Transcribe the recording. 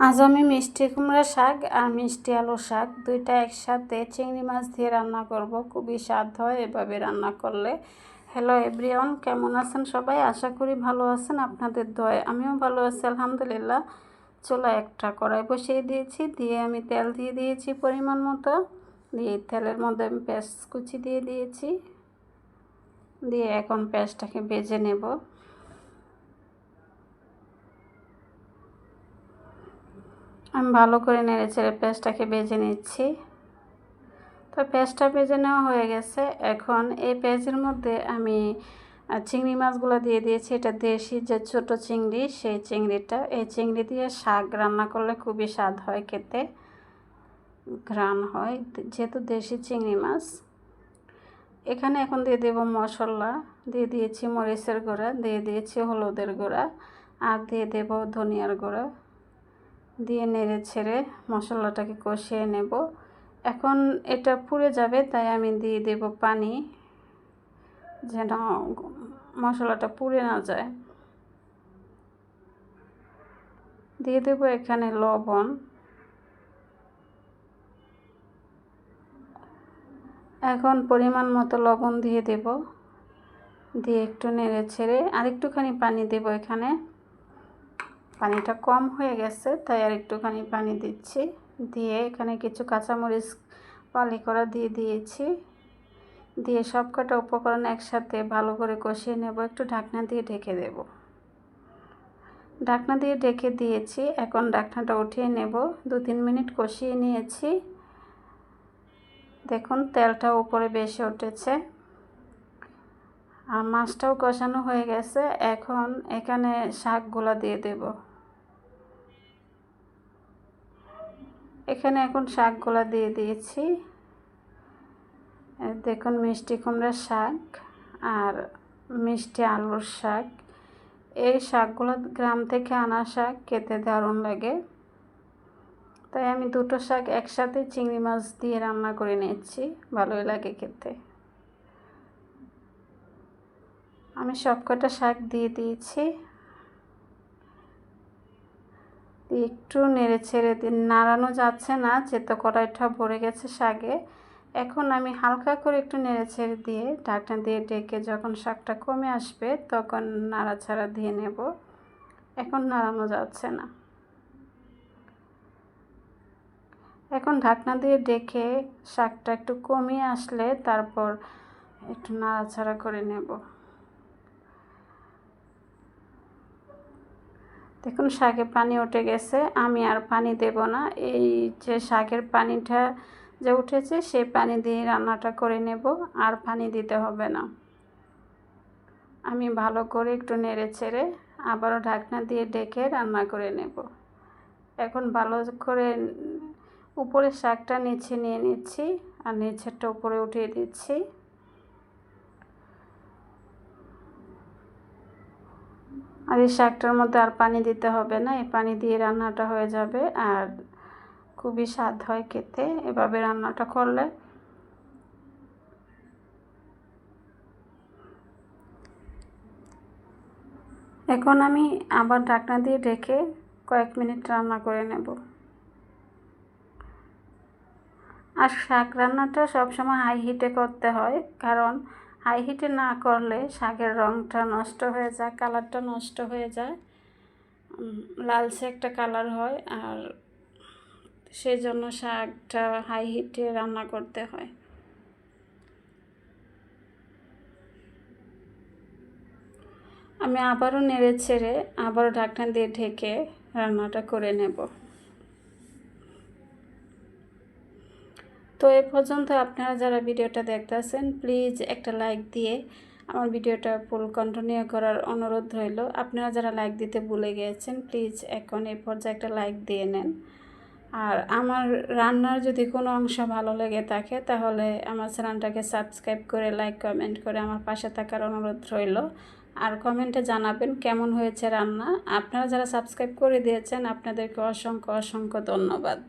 আজ আমি মিষ্টি কুমড়া শাক আর মিষ্টি আলু শাক দুইটা একসাথে চিংড়ি মাছ দিয়ে রান্না করব। খুবই স্বাদ হয় এভাবে রান্না করলে। হ্যালো এভরিওয়ান, কেমন আছেন সবাই? আশা করি ভালো আছেন। আপনাদের দয়ায় আমিও ভালো আছি আলহামদুলিল্লাহ। চুলা একটা কড়াই বসিয়ে দিয়েছি, দিয়ে আমি তেল দিয়ে দিয়েছি পরিমাণ মতো। দিয়ে তেলের মধ্যে আমি পেঁয়াজ কুচি দিয়ে দিয়েছি, দিয়ে এখন পেঁয়াজটাকে ভেজে নেব। আমি ভালো করে নেড়েচেড়ে পেঁয়াজটাকে ভেজে নিচ্ছি। তো পেঁয়াজটা ভেজে নেওয়া হয়ে গেছে। এখন এই পেঁয়াজের মধ্যে আমি চিংড়ি মাছগুলো দিয়ে দিয়েছি। এটা দেশি যে ছোট চিংড়ি, সেই চিংড়িটা। এই চিংড়ি দিয়ে শাক রান্না করলে খুবই স্বাদ হয়, খেতে ঘ্রাণ হয়, যেহেতু দেশি চিংড়ি মাছ। এখানে এখন দিয়ে দেব মশলা। দিয়ে দিয়েছি মরিচের গুঁড়া, দিয়ে দিয়েছি হলুদের গুঁড়া, আর দিয়ে দেব ধনিয়ার গুঁড়া। দিয়ে নেড়ে ছেড়ে মশলাটাকে কষিয়ে নেব। এখন এটা পুড়ে যাবে, তাই আমি দিয়ে দেব পানি, যেন মশলাটা পুড়ে না যায়। দিয়ে দেব এখানে লবণ। এখন পরিমাণ মতো লবণ দিয়ে দেব, দিয়ে একটু নেড়ে ছেড়ে আরেকটুখানি পানি দেব। এখানে পানিটা কম হয়ে গেছে, তাই আর একটুখানি পানি দিচ্ছি। দিয়ে এখানে কিছু কাঁচামরিচ ফালি করা দিয়ে দিয়েছি। দিয়ে সব কটা উপকরণ একসাথে ভালো করে কষিয়ে নেব। একটু ঢাকনা দিয়ে ঢেকে দেব। ঢাকনা দিয়ে ঢেকে দিয়েছি। এখন ঢাকনাটা উঠিয়ে নেব। 2-3 মিনিট কষিয়ে নিয়েছি। দেখুন তেলটা উপরে বেশি উঠেছে আর মাছটাও কষানো হয়ে গেছে। এখন এখানে শাকগুলা দিয়ে দেব। এখানে এখন শাকগুলা দিয়ে দিয়েছি। দেখুন মিষ্টি কুমড়ার শাক আর মিষ্টি আলুর শাক। এই শাকগুলো গ্রাম থেকে আনা শাক, খেতে দারুণ লাগে। তাই আমি দুটো শাক একসাথে চিংড়ি মাছ দিয়ে রান্না করে নিচ্ছি, ভালোই লাগে খেতে। আমি সবকটা শাক দিয়ে দিয়েছি। একটু নেড়ে ছেড়ে নাড়ানো যাচ্ছে না, যেহেতু কড়াইটা ভরে গেছে শাকে। এখন আমি হালকা করে একটু নেড়ে ছেড়ে দিয়ে ঢাকনা দিয়ে ঢেকে যখন শাকটা কমে আসবে তখন নাড়াচাড়া দিয়ে নেব। এখন নাড়ানো যাচ্ছে না। এখন ঢাকনা দিয়ে ঢেকে শাকটা একটু কমিয়ে আসলে তারপর একটু নাড়াচাড়া করে নেব। দেখুন শাকে পানি উঠে গেছে, আমি আর পানি দেব না। এই যে শাকের পানিটা যে উঠেছে সেই পানি দিয়ে রান্নাটা করে নেব, আর পানি দিতে হবে না। আমি ভালো করে একটু নেড়ে ছেড়ে আবারও ঢাকনা দিয়ে ঢেকে রান্না করে নেব। এখন ভালো করে উপরের শাকটা নিচে নিয়ে নিচ্ছি আর নিচেরটা উপরে উঠিয়ে দিচ্ছি। আর এই শাকটার মধ্যে আর পানি দিতে হবে না, এই পানি দিয়ে রান্নাটা হয়ে যাবে আর খুবই স্বাদ হয় খেতে এভাবে রান্নাটা করলে। এখন আমি আবার ঢাকনা দিয়ে ঢেকে কয়েক মিনিট রান্না করে নেব। আর শাক রান্নাটা সবসময় হাই হিটে করতে হয়, কারণ হাই হিটে না করলে শাকের রঙটা নষ্ট হয়ে যায়, কালারটা নষ্ট হয়ে যায়, লালচে একটা কালার হয়। আর সেই জন্য শাকটা হাই হিটে রান্না করতে হয়। আমি আবারও নেড়ে ছেড়ে আবারও ঢাকনা দিয়ে ঢেকে রান্নাটা করে নেব। তো এ পর্যন্ত আপনারা যারা ভিডিওটা দেখতেছেন প্লিজ একটা লাইক দিয়ে আমার ভিডিওটা ফুল কন্টিনিউ করার অনুরোধ রইল। আপনারা যারা লাইক দিতে ভুলে গিয়েছেন প্লিজ এখন এই পর্যায়ে একটা লাইক দিয়ে নেন। আর আমার রান্নার যদি কোনো অংশ ভালো লেগে থাকে তাহলে আমার চ্যানেলটাকে সাবস্ক্রাইব করে লাইক কমেন্ট করে আমার পাশে থাকার অনুরোধ রইল। আর কমেন্টে জানাবেন কেমন হয়েছে রান্না। আপনারা যারা সাবস্ক্রাইব করে দিয়েছেন আপনাদেরকে অসংখ্য অসংখ্য ধন্যবাদ।